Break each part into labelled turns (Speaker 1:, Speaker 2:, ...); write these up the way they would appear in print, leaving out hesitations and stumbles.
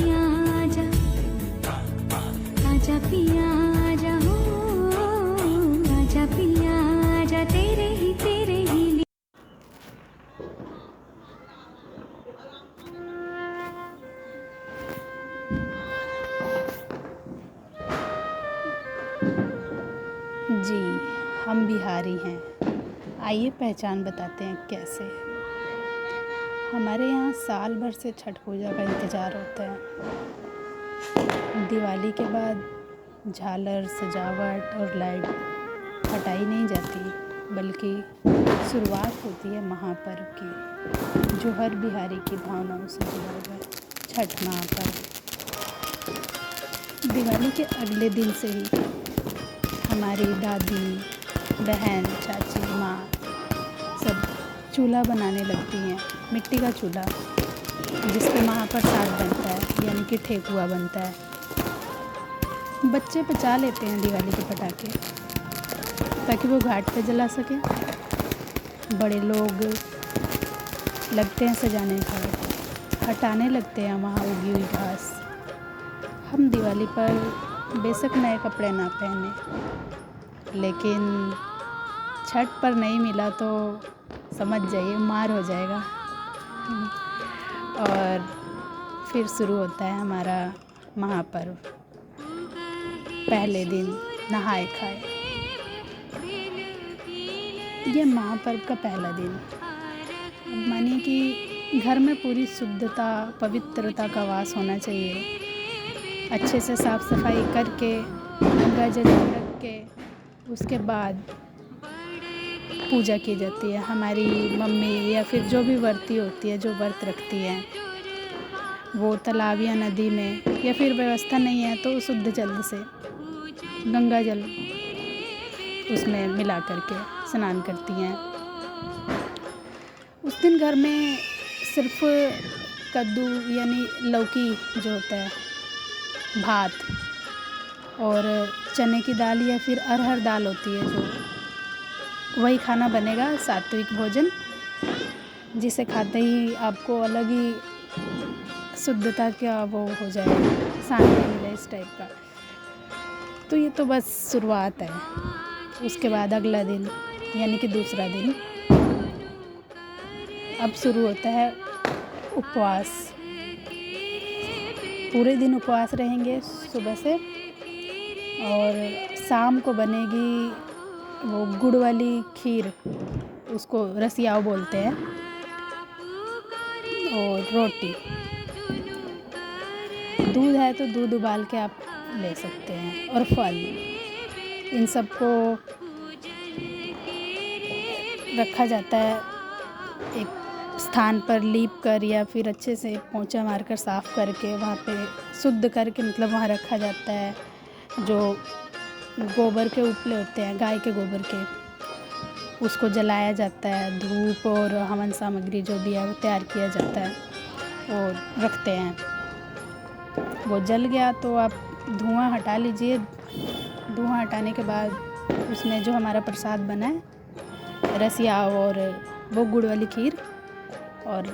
Speaker 1: पिया आजा, आजा पिया आजा हो, आजा पिया आजा तेरे ही लिए।
Speaker 2: जी, हम बिहारी हैं। आइए पहचान बताते हैं कैसे। हमारे यहाँ साल भर से छठ पूजा का इंतज़ार होता है। दिवाली के बाद झालर, सजावट और लाइट हटाई नहीं जाती, बल्कि शुरुआत होती है महापर्व की, जो हर बिहारी की भावनाओं से जुड़ा हुआ है, छठ महापर्व। दिवाली के अगले दिन से ही हमारी दादी, बहन, चाची, माँ सब चूल्हा बनाने लगती हैं, मिट्टी का चूल्हा, जिस पे महाप्रसाद बनता है, यानी कि ठेकुआ बनता है। बच्चे बचा लेते हैं दिवाली के पटाखे ताकि वो घाट पे जला सकें। बड़े लोग लगते हैं सजाने का, हटाने लगते हैं वहाँ उगी हुई घास। हम दिवाली पर बेशक नए कपड़े ना पहने, लेकिन छठ पर नहीं मिला तो समझ जाइए मार हो जाएगा। और फिर शुरू होता है हमारा महापर्व। पहले दिन नहाए खाए। ये महापर्व का पहला दिन। अब मानिए कि घर में पूरी शुद्धता, पवित्रता का वास होना चाहिए। अच्छे से साफ़ सफाई करके, गंगा जल रख के, उसके बाद पूजा की जाती है। हमारी मम्मी या फिर जो भी व्रती होती है, जो व्रत रखती है, वो तालाब या नदी में, या फिर व्यवस्था नहीं है तो शुद्ध जल से, गंगा जल उसमें मिला करके स्नान करती हैं। उस दिन घर में सिर्फ कद्दू यानी लौकी जो होता है, भात और चने की दाल या फिर अरहर दाल होती है, जो वही खाना बनेगा, सात्विक भोजन, जिसे खाते ही आपको अलग ही शुद्धता का वो हो जाएगा, शांति मिले इस टाइप का। तो ये तो बस शुरुआत है। उसके बाद अगला दिन यानी कि दूसरा दिन, अब शुरू होता है उपवास। पूरे दिन उपवास रहेंगे सुबह से, और शाम को बनेगी वो गुड़ वाली खीर, उसको रसियाव बोलते हैं, और रोटी। दूध है तो दूध उबाल के आप ले सकते हैं, और फल। इन सबको रखा जाता है एक स्थान पर लीप कर, या फिर अच्छे से पोंछा मारकर साफ़ करके वहाँ पे शुद्ध करके, मतलब वहाँ रखा जाता है। जो गोबर के उपले होते हैं, गाय के गोबर के, उसको जलाया जाता है। धूप और हवन सामग्री जो भी है वो तैयार किया जाता है और रखते हैं। वो जल गया तो आप धुआं हटा लीजिए। धुआं हटाने के बाद उसमें जो हमारा प्रसाद बना है, रसियाव और वो गुड़ वाली खीर और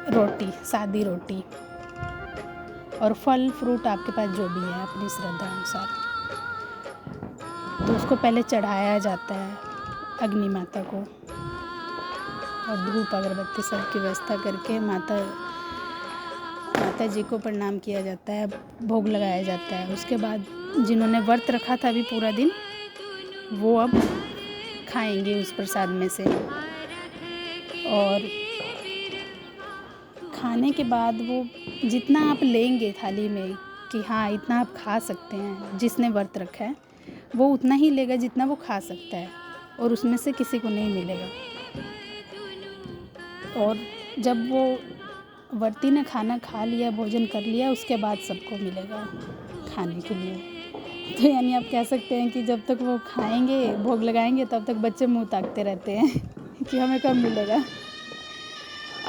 Speaker 2: रोटी, सादी रोटी, और फल फ्रूट आपके पास जो भी है अपनी श्रद्धा अनुसार, तो उसको पहले चढ़ाया जाता है अग्नि माता को, और धूप अगरबत्ती सब की व्यवस्था करके माता जी को प्रणाम किया जाता है, भोग लगाया जाता है। उसके बाद जिन्होंने व्रत रखा था अभी पूरा दिन, वो अब खाएंगे उस प्रसाद में से। और खाने के बाद वो जितना आप लेंगे थाली में कि हाँ इतना आप खा सकते हैं, जिसने व्रत रखा है वो उतना ही लेगा जितना वो खा सकता है, और उसमें से किसी को नहीं मिलेगा। और जब वो व्रती ने खाना खा लिया, भोजन कर लिया, उसके बाद सबको मिलेगा खाने के लिए। तो यानी आप कह सकते हैं कि जब तक वो खाएंगे, भोग लगाएंगे, तब तक बच्चे मुंह ताकते रहते हैं कि हमें कब मिलेगा।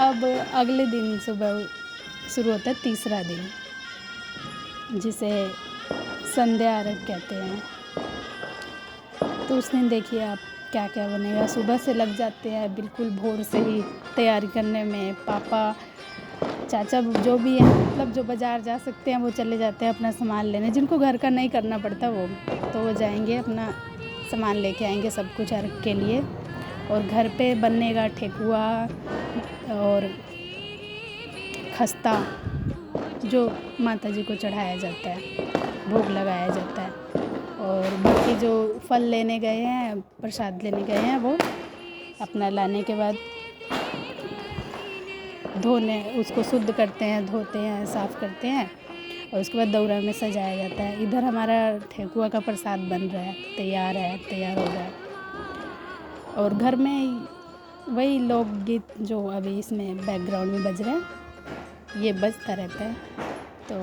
Speaker 2: अब अगले दिन सुबह शुरू होता है तीसरा दिन, जिसे संध्या अर्घ कहते हैं। तो उस दिन देखिए आप क्या क्या बनेगा। सुबह से लग जाते हैं बिल्कुल भोर से ही तैयारी करने में। पापा चाचा जो भी हैं मतलब जो बाज़ार जा सकते हैं वो चले जाते हैं अपना सामान लेने, जिनको घर का नहीं करना पड़ता वो जाएंगे अपना सामान लेके आएंगे सब कुछ अर्घ के लिए। और घर पे बनेगा ठेकुआ और खस्ता जो माता जी को चढ़ाया जाता है, भोग लगाया जाता है। और बाकी जो फल लेने गए हैं, प्रसाद लेने गए हैं, वो अपना लाने के बाद धोने उसको शुद्ध करते हैं, धोते हैं, साफ़ करते हैं और उसके बाद दौरा में सजाया जाता है। इधर हमारा ठेकुआ का प्रसाद बन रहा है, तैयार हो रहा है। और घर में वही लोकगीत जो अभी इसमें बैकग्राउंड में बज रहे हैं ये बजता रहता है। तो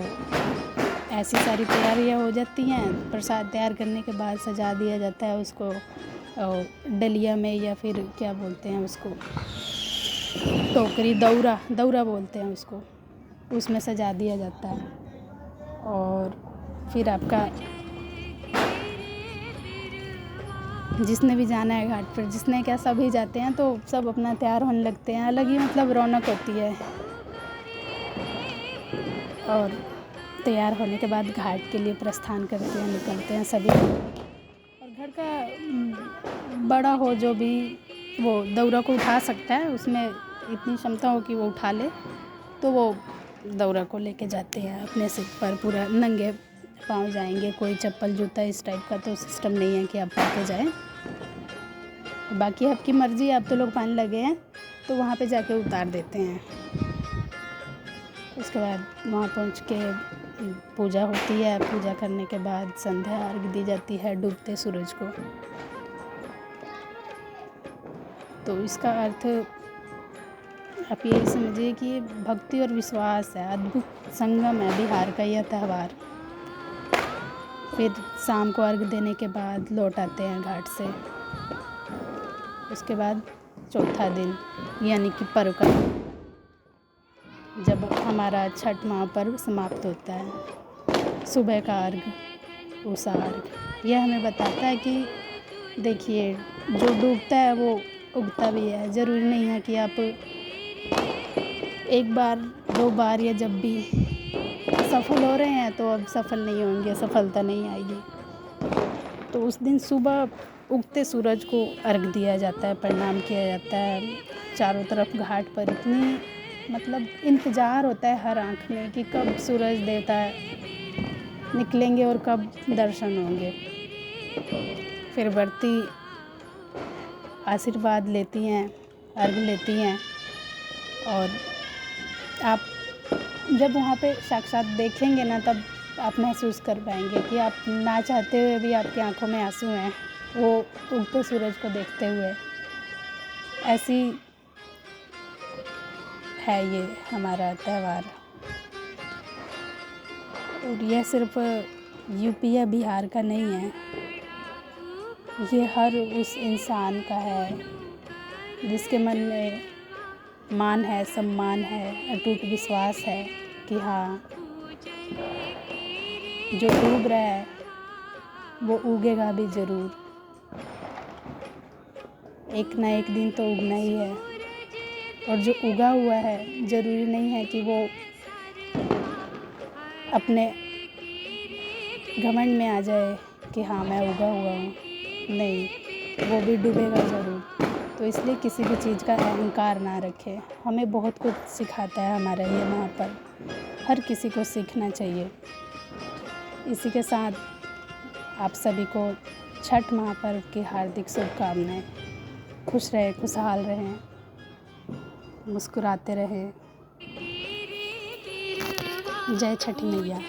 Speaker 2: ऐसी सारी तैयारियां हो जाती हैं। प्रसाद तैयार करने के बाद सजा दिया जाता है उसको डलिया में, या फिर क्या बोलते हैं उसको, टोकरी, दौरा बोलते हैं उसको, उसमें सजा दिया जाता है। और फिर आपका जिसने भी जाना है घाट पर, जिसने क्या सभी जाते हैं तो सब अपना तैयार होने लगते हैं। अलग ही मतलब रौनक होती है। और तैयार होने के बाद घाट के लिए प्रस्थान करते हैं, निकलते हैं सभी। और घर का बड़ा हो जो भी वो दौरा को उठा सकता है, उसमें इतनी क्षमता हो कि वो उठा ले, तो वो दौरा को लेके जाते हैं अपने सिर पर। पूरा नंगे पाँव जाएंगे, कोई चप्पल जूता इस टाइप का तो सिस्टम नहीं है कि आप पा के जाएं। बाकी आपकी मर्ज़ी, आप तो लोग पानी लगे हैं तो वहाँ पे जाके उतार देते हैं। उसके बाद वहाँ पहुँच के पूजा होती है। पूजा करने के बाद संध्या अर्घ दी जाती है डूबते सूरज को। तो इसका अर्थ आप यही समझिए कि भक्ति और विश्वास है, अद्भुत संगम है बिहार का यह त्यौहार। फिर शाम को अर्घ देने के बाद लौट आते हैं घाट से। उसके बाद चौथा दिन यानी कि पर्व का, जब हमारा छठ महापर्व समाप्त होता है। सुबह का अर्घ, उषा अर्घ, यह हमें बताता है कि देखिए जो डूबता है वो उगता भी है। ज़रूरी नहीं है कि आप एक बार 2 बार या जब भी सफल हो रहे हैं तो अब सफल नहीं होंगे, सफलता नहीं आएगी। तो उस दिन सुबह उगते सूरज को अर्घ दिया जाता है, प्रणाम किया जाता है। चारों तरफ घाट पर इतनी मतलब इंतज़ार होता है हर आँख में कि कब सूरज देवता निकलेंगे और कब दर्शन होंगे। फिर व्रती आशीर्वाद लेती हैं, अर्घ लेती हैं। और आप जब वहाँ पे साक्षात देखेंगे ना, तब आप महसूस कर पाएंगे कि आप ना चाहते हुए भी आपकी आंखों में आंसू हैं वो उगते सूरज को देखते हुए। ऐसी है ये हमारा त्यौहार। और यह सिर्फ यूपी या बिहार का नहीं है, ये हर उस इंसान का है जिसके मन में मान है, सम्मान है, अटूट विश्वास है कि हाँ जो डूब रहा है वो उगेगा भी ज़रूर। एक ना एक दिन तो उगना ही है। और जो उगा हुआ है ज़रूरी नहीं है कि वो अपने घमंड में आ जाए कि हाँ मैं उगा हुआ हूँ। नहीं, वो भी डूबेगा ज़रूर। तो इसलिए किसी भी चीज़ का अहंकार ना रखें। हमें बहुत कुछ सिखाता है हमारा ये महापर्व, हर किसी को सीखना चाहिए। इसी के साथ आप सभी को छठ महापर्व की हार्दिक शुभकामनाएं। खुश रहें, खुशहाल रहें, मुस्कुराते रहें। जय छठी मैया।